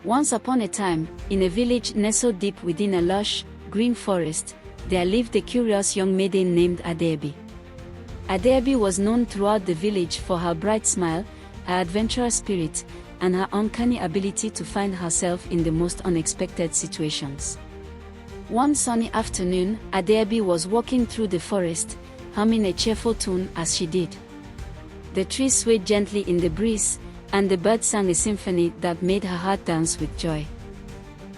Once upon a time, in a village nestled deep within a lush, green forest, there lived a curious young maiden named Adaobi. Adaobi was known throughout the village for her bright smile, her adventurous spirit, and her uncanny ability to find herself in the most unexpected situations. One sunny afternoon, Adaobi was walking through the forest, humming a cheerful tune as she did. The trees swayed gently in the breeze, and the birds sang a symphony that made her heart dance with joy.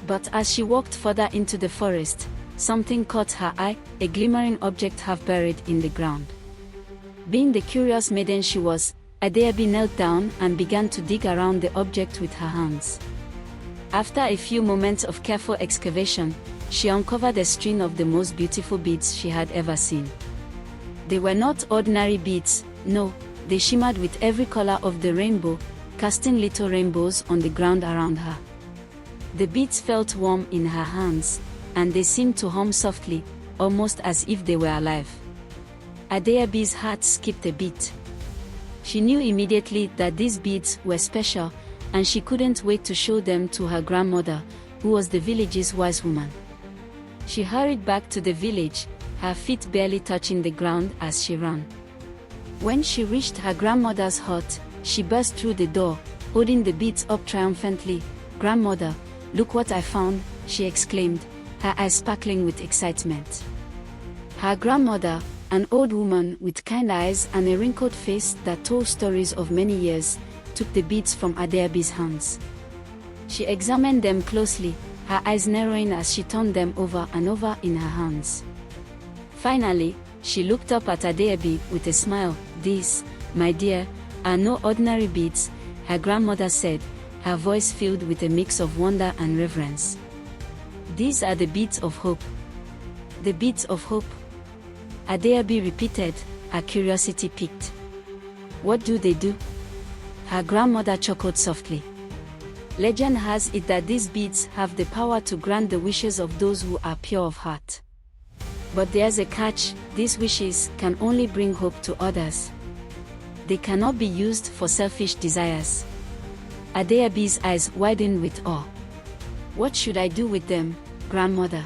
But as she walked further into the forest, something caught her eye, a glimmering object half buried in the ground. Being the curious maiden she was, Adaobi knelt down and began to dig around the object with her hands. After a few moments of careful excavation, she uncovered a string of the most beautiful beads she had ever seen. They were not ordinary beads, no, they shimmered with every color of the rainbow, casting little rainbows on the ground around her. The beads felt warm in her hands, and they seemed to hum softly, almost as if they were alive. Adaobi's heart skipped a beat. She knew immediately that these beads were special, and she couldn't wait to show them to her grandmother, who was the village's wise woman. She hurried back to the village, her feet barely touching the ground as she ran. When she reached her grandmother's hut, she burst through the door, holding the beads up triumphantly. "Grandmother, look what I found," she exclaimed, her eyes sparkling with excitement. Her grandmother, an old woman with kind eyes and a wrinkled face that told stories of many years, took the beads from Adaobi's hands. She examined them closely, her eyes narrowing as she turned them over and over in her hands. Finally, she looked up at Adaobi with a smile. "These, my dear, are no ordinary beads," her grandmother said, her voice filled with a mix of wonder and reverence. "These are the beads of hope." "The beads of hope?" Adaobi repeated, her curiosity piqued. "What do they do?" Her grandmother chuckled softly. "Legend has it that these beads have the power to grant the wishes of those who are pure of heart. But there's a catch: these wishes can only bring hope to others. They cannot be used for selfish desires." Adaobi's eyes widened with awe. "What should I do with them, grandmother?"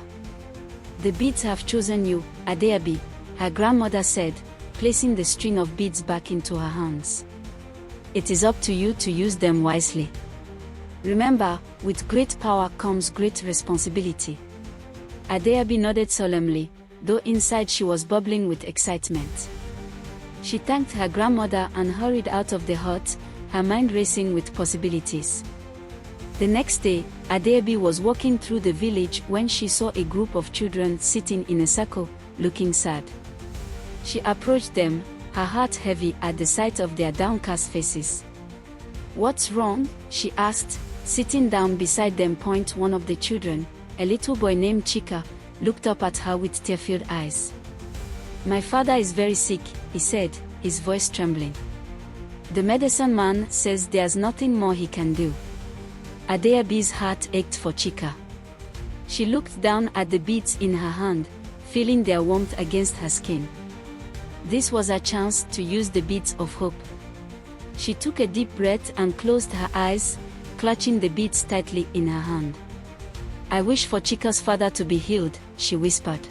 "The beads have chosen you, Adaobi," her grandmother said, placing the string of beads back into her hands. "It is up to you to use them wisely. Remember, with great power comes great responsibility." Adaobi nodded solemnly, though inside she was bubbling with excitement. She thanked her grandmother and hurried out of the hut, her mind racing with possibilities. The next day, Adaobi was walking through the village when she saw a group of children sitting in a circle, looking sad. She approached them, her heart heavy at the sight of their downcast faces. "What's wrong?" she asked, sitting down beside them. One of the children, a little boy named Chika, looked up at her with tear-filled eyes. "My father is very sick," he said, his voice trembling. "The medicine man says there's nothing more he can do." Adaobi's heart ached for Chika. She looked down at the beads in her hand, feeling their warmth against her skin. This was her chance to use the beads of hope. She took a deep breath and closed her eyes, clutching the beads tightly in her hand. "I wish for Chika's father to be healed," she whispered.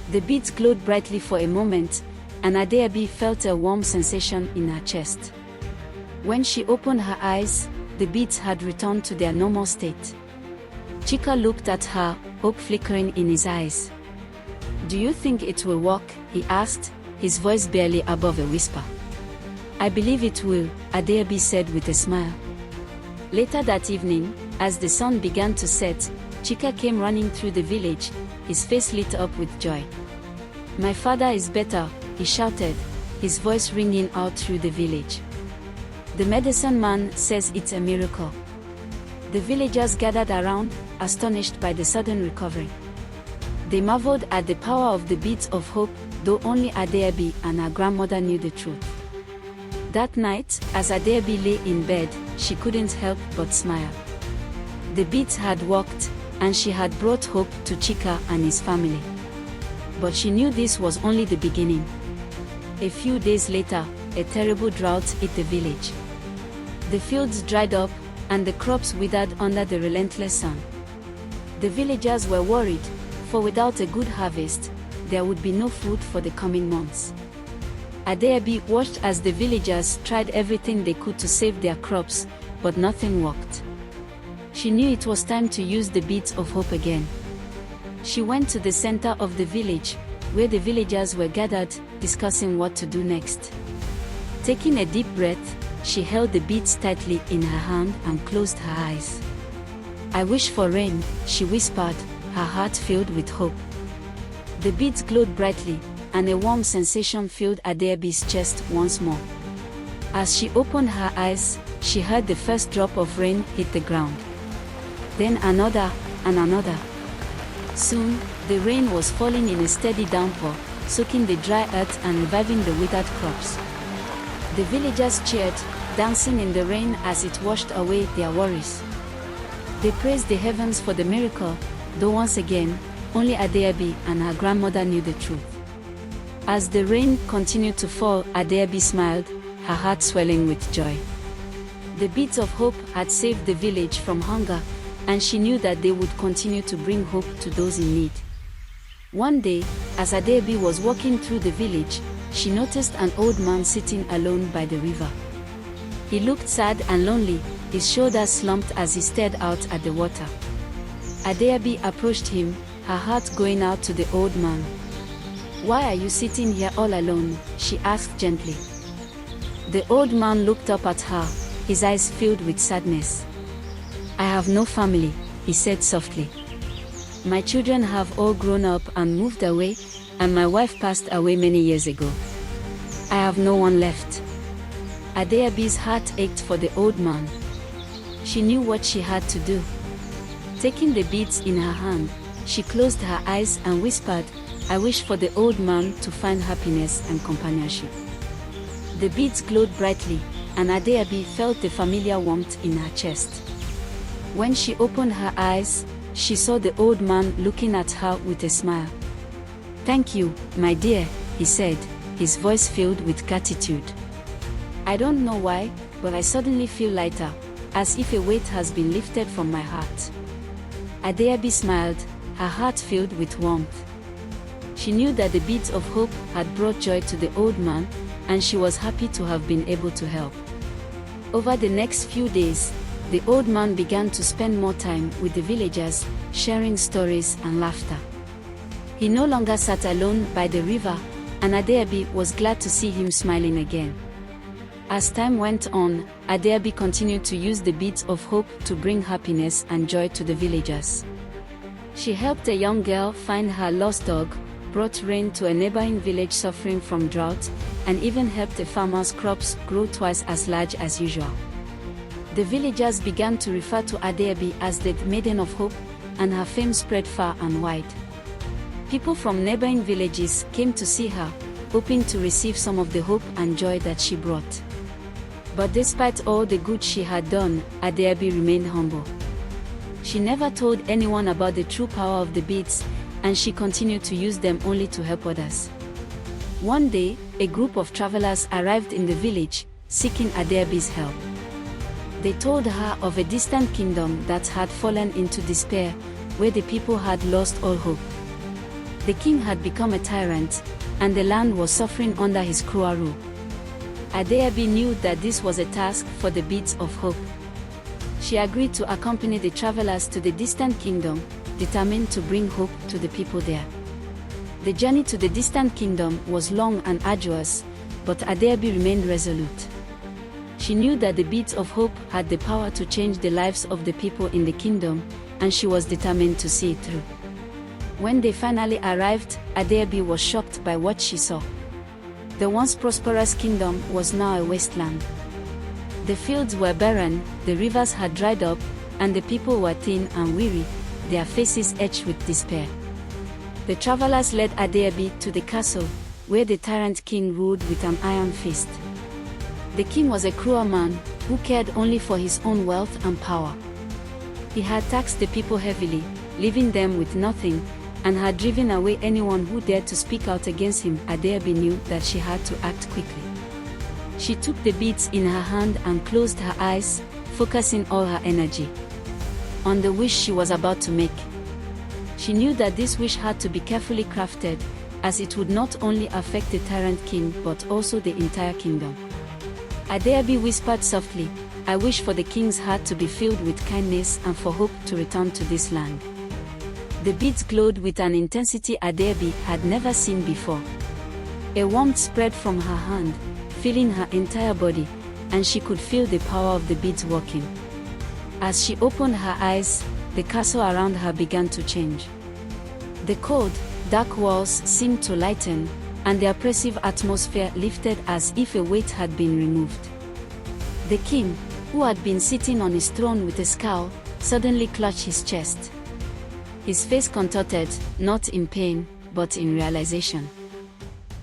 The beads glowed brightly for a moment, and Adaobi felt a warm sensation in her chest. When she opened her eyes, the beads had returned to their normal state. Chika looked at her, hope flickering in his eyes. "Do you think it will work?" he asked, his voice barely above a whisper. "I believe it will," Adaobi said with a smile. Later that evening, as the sun began to set, Chika came running through the village, his face lit up with joy. "My father is better," he shouted, his voice ringing out through the village. "The medicine man says it's a miracle." The villagers gathered around, astonished by the sudden recovery. They marveled at the power of the beads of hope, though only Adaobi and her grandmother knew the truth. That night, as Adaobi lay in bed, she couldn't help but smile. The beads had worked, and she had brought hope to Chika and his family. But she knew this was only the beginning. A few days later, a terrible drought hit the village. The fields dried up, and the crops withered under the relentless sun. The villagers were worried, for without a good harvest, there would be no food for the coming months. Adaobi watched as the villagers tried everything they could to save their crops, but nothing worked. She knew it was time to use the beads of hope again. She went to the center of the village, where the villagers were gathered, discussing what to do next. Taking a deep breath, she held the beads tightly in her hand and closed her eyes. "I wish for rain," she whispered, her heart filled with hope. The beads glowed brightly, and a warm sensation filled Adaobi's chest once more. As she opened her eyes, she heard the first drop of rain hit the ground. Then another, and another. Soon, the rain was falling in a steady downpour, soaking the dry earth and reviving the withered crops. The villagers cheered, dancing in the rain as it washed away their worries. They praised the heavens for the miracle, though once again, only Adaobi and her grandmother knew the truth. As the rain continued to fall, Adaobi smiled, her heart swelling with joy. The beads of hope had saved the village from hunger, and she knew that they would continue to bring hope to those in need. One day, as Adaobi was walking through the village, she noticed an old man sitting alone by the river. He looked sad and lonely, his shoulders slumped as he stared out at the water. Adaobi approached him, her heart going out to the old man. "Why are you sitting here all alone?" she asked gently. The old man looked up at her, his eyes filled with sadness. "I have no family," he said softly. "My children have all grown up and moved away, and my wife passed away many years ago. I have no one left." Adaobi's heart ached for the old man. She knew what she had to do. Taking the beads in her hand, she closed her eyes and whispered, "I wish for the old man to find happiness and companionship." The beads glowed brightly, and Adaobi felt the familiar warmth in her chest. When she opened her eyes, she saw the old man looking at her with a smile. "Thank you, my dear," he said, his voice filled with gratitude. "I don't know why, but I suddenly feel lighter, as if a weight has been lifted from my heart." Adaobi smiled, her heart filled with warmth. She knew that the beads of hope had brought joy to the old man, and she was happy to have been able to help. Over the next few days, the old man began to spend more time with the villagers, sharing stories and laughter. He no longer sat alone by the river, and Adaobi was glad to see him smiling again. As time went on, Adaobi continued to use the beads of hope to bring happiness and joy to the villagers. She helped a young girl find her lost dog, brought rain to a neighboring village suffering from drought, and even helped a farmer's crops grow twice as large as usual. The villagers began to refer to Adaobi as the Maiden of Hope, and her fame spread far and wide. People from neighboring villages came to see her, hoping to receive some of the hope and joy that she brought. But despite all the good she had done, Adaobi remained humble. She never told anyone about the true power of the beads, and she continued to use them only to help others. One day, a group of travelers arrived in the village, seeking Adaobi's help. They told her of a distant kingdom that had fallen into despair, where the people had lost all hope. The king had become a tyrant, and the land was suffering under his cruel rule. Adaobi knew that this was a task for the beads of hope. She agreed to accompany the travelers to the distant kingdom, determined to bring hope to the people there. The journey to the distant kingdom was long and arduous, but Adaobi remained resolute. She knew that the beads of hope had the power to change the lives of the people in the kingdom, and she was determined to see it through. When they finally arrived, Adaobi was shocked by what she saw. The once prosperous kingdom was now a wasteland. The fields were barren, the rivers had dried up, and the people were thin and weary, their faces etched with despair. The travelers led Adaobi to the castle, where the tyrant king ruled with an iron fist. The king was a cruel man, who cared only for his own wealth and power. He had taxed the people heavily, leaving them with nothing, and had driven away anyone who dared to speak out against him. Adaobi knew that she had to act quickly. She took the beads in her hand and closed her eyes, focusing all her energy on the wish she was about to make. She knew that this wish had to be carefully crafted, as it would not only affect the tyrant king but also the entire kingdom. Adaobi whispered softly, "I wish for the king's heart to be filled with kindness and for hope to return to this land." The beads glowed with an intensity Adaobi had never seen before. A warmth spread from her hand, filling her entire body, and she could feel the power of the beads working. As she opened her eyes, the castle around her began to change. The cold, dark walls seemed to lighten, and the oppressive atmosphere lifted as if a weight had been removed. The king, who had been sitting on his throne with a scowl, suddenly clutched his chest. His face contorted, not in pain, but in realization.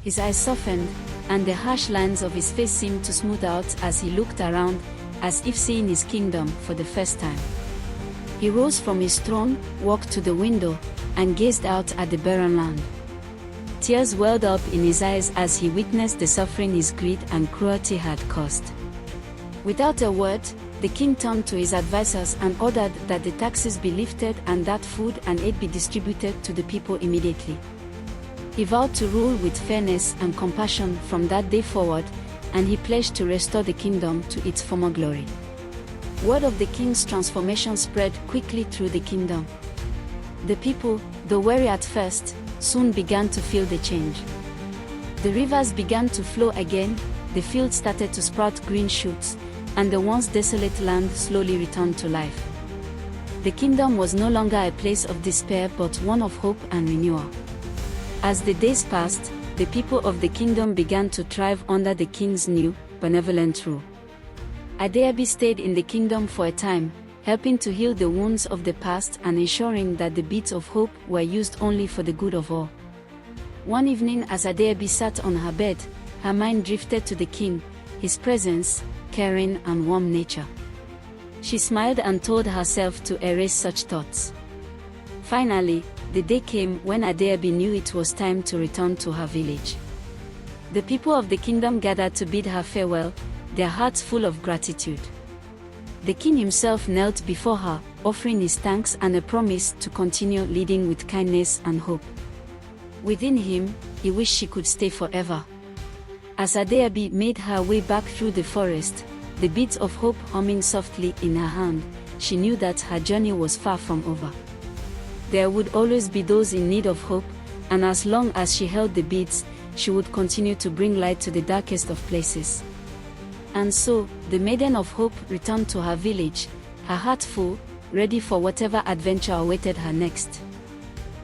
His eyes softened, and the harsh lines of his face seemed to smooth out as he looked around, as if seeing his kingdom for the first time. He rose from his throne, walked to the window, and gazed out at the barren land. Tears welled up in his eyes as he witnessed the suffering his greed and cruelty had caused. Without a word, the king turned to his advisors and ordered that the taxes be lifted and that food and aid be distributed to the people immediately. He vowed to rule with fairness and compassion from that day forward, and he pledged to restore the kingdom to its former glory. Word of the king's transformation spread quickly through the kingdom. The people, though wary at first, soon began to feel the change. The rivers began to flow again, the fields started to sprout green shoots, and the once desolate land slowly returned to life. The kingdom was no longer a place of despair but one of hope and renewal. As the days passed, the people of the kingdom began to thrive under the king's new, benevolent rule. Adaobi stayed in the kingdom for a time, helping to heal the wounds of the past and ensuring that the beads of hope were used only for the good of all. One evening as Adaobi sat on her bed, her mind drifted to the king, his presence, caring and warm nature. She smiled and told herself to erase such thoughts. Finally, the day came when Adaobi knew it was time to return to her village. The people of the kingdom gathered to bid her farewell, their hearts full of gratitude. The king himself knelt before her, offering his thanks and a promise to continue leading with kindness and hope. Within him, he wished she could stay forever. As Adaobi made her way back through the forest, the beads of hope humming softly in her hand, she knew that her journey was far from over. There would always be those in need of hope, and as long as she held the beads, she would continue to bring light to the darkest of places. And so, the Maiden of Hope returned to her village, her heart full, ready for whatever adventure awaited her next.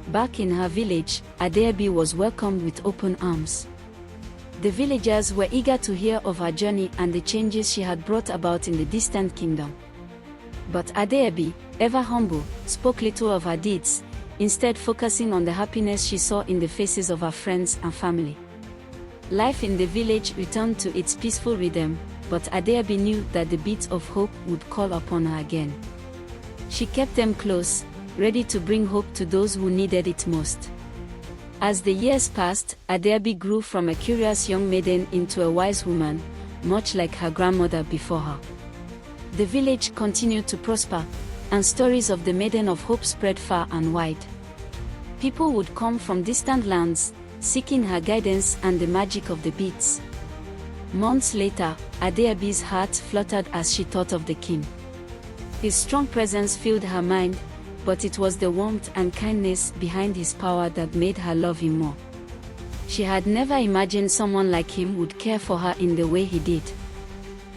Back in her village, Adaobi was welcomed with open arms. The villagers were eager to hear of her journey and the changes she had brought about in the distant kingdom. But Adaobi, ever humble, spoke little of her deeds, instead focusing on the happiness she saw in the faces of her friends and family. Life in the village returned to its peaceful rhythm, but Adaobi knew that the beads of hope would call upon her again. She kept them close, ready to bring hope to those who needed it most. As the years passed, Adaobi grew from a curious young maiden into a wise woman, much like her grandmother before her. The village continued to prosper, and stories of the Maiden of Hope spread far and wide. People would come from distant lands, seeking her guidance and the magic of the beads. Months later, Adaobi's heart fluttered as she thought of the king. His strong presence filled her mind, but it was the warmth and kindness behind his power that made her love him more. She had never imagined someone like him would care for her in the way he did.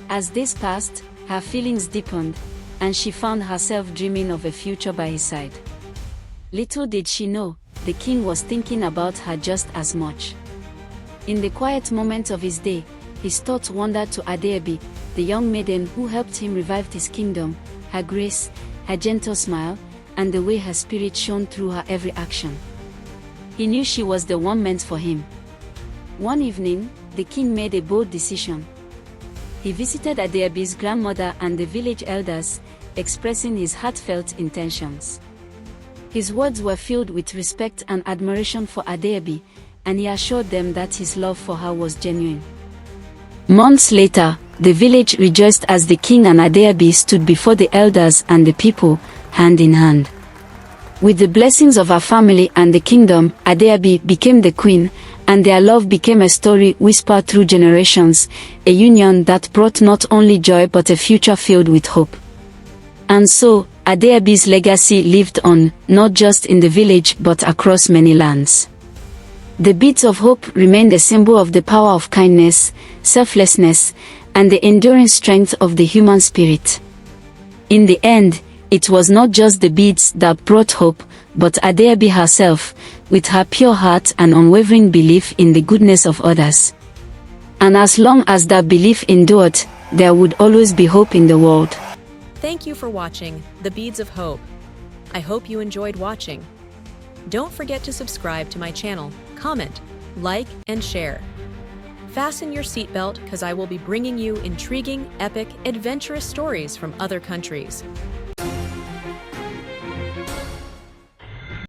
As days passed, her feelings deepened, and she found herself dreaming of a future by his side. Little did she know, the king was thinking about her just as much. In the quiet moments of his day, his thoughts wandered to Adaobi, the young maiden who helped him revive his kingdom, her grace, her gentle smile, and the way her spirit shone through her every action. He knew she was the one meant for him. One evening, the king made a bold decision. He visited Adaobi's grandmother and the village elders, expressing his heartfelt intentions. His words were filled with respect and admiration for Adaobi, and he assured them that his love for her was genuine. Months later, The village rejoiced as the king and Adaobi stood before the elders and the people, hand in hand. With the blessings of her family and the kingdom, Adaobi became the queen, and their love became a story whispered through generations, a union that brought not only joy but a future filled with hope. And so, Adaobi's legacy lived on, not just in the village but across many lands. The beads of hope remained a symbol of the power of kindness, selflessness, and the enduring strength of the human spirit. In the end, it was not just the beads that brought hope, but Adaobi herself, with her pure heart and unwavering belief in the goodness of others. And as long as that belief endured, there would always be hope in the world. Thank you for watching The Beads of Hope. I hope you enjoyed watching. Don't forget to subscribe to my channel, comment, like, and share. Fasten your seatbelt because I will be bringing you intriguing, epic, adventurous stories from other countries.